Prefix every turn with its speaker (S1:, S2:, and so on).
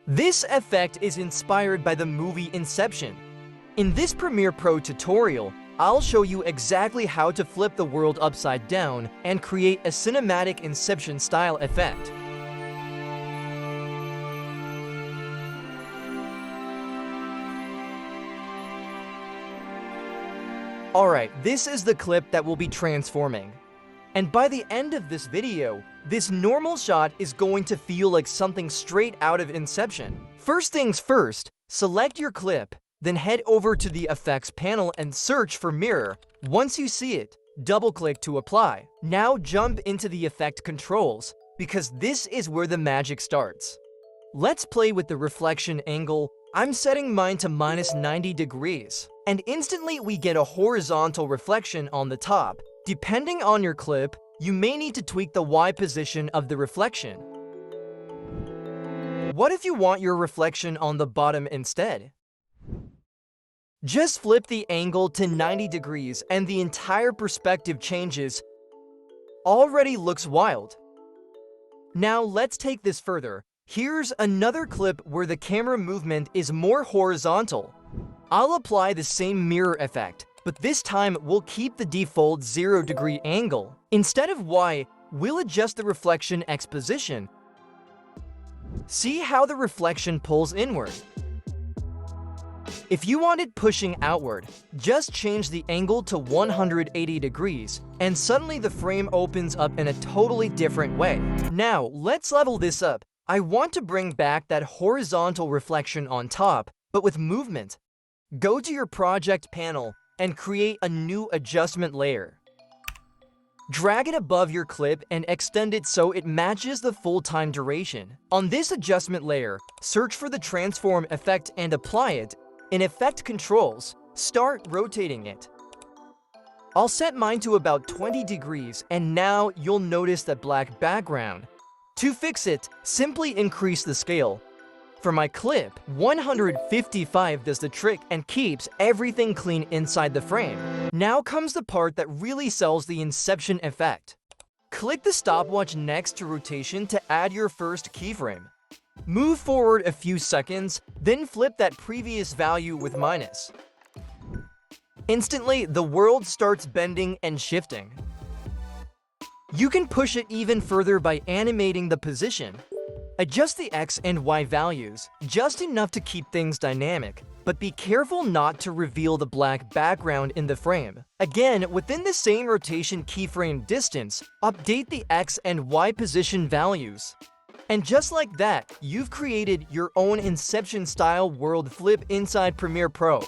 S1: This effect is inspired by the movie Inception. In this Premiere Pro tutorial, I'll show you exactly how to flip the world upside down and create a cinematic Inception-style effect. Alright, this is the clip that will be transforming. And by the end of this video, this normal shot is going to feel like something straight out of Inception. First things first, select your clip, then head over to the effects panel and search for mirror. Once you see it, double-click to apply. Now jump into the effect controls, because this is where the magic starts. Let's play with the reflection angle. I'm setting mine to -90 degrees, and instantly we get a horizontal reflection on the top. Depending on your clip, you may need to tweak the Y position of the reflection. What if you want your reflection on the bottom instead? Just flip the angle to 90 degrees and the entire perspective changes. Already looks wild. Now let's take this further. Here's another clip where the camera movement is more horizontal. I'll apply the same mirror effect, but this time we'll keep the default 0-degree angle. Instead of Y, we'll adjust the reflection X position. See how the reflection pulls inward. If you want it pushing outward, just change the angle to 180 degrees, and suddenly the frame opens up in a totally different way. Now, let's level this up. I want to bring back that horizontal reflection on top, but with movement. Go to your project panel and create a new adjustment layer. Drag it above your clip and extend it so it matches the full time duration. On this adjustment layer, search for the transform effect and apply it. In Effect Controls, start rotating it. I'll set mine to about 20 degrees, and now you'll notice that black background. To fix it, simply increase the scale. For my clip, 155 does the trick and keeps everything clean inside the frame. Now comes the part that really sells the Inception effect. Click the stopwatch next to rotation to add your first keyframe. Move forward a few seconds, then flip that previous value with minus. Instantly, the world starts bending and shifting. You can push it even further by animating the position. Adjust the X and Y values, just enough to keep things dynamic, but be careful not to reveal the black background in the frame. Again, within the same rotation keyframe distance, update the X and Y position values. And just like that, you've created your own Inception-style world flip inside Premiere Pro.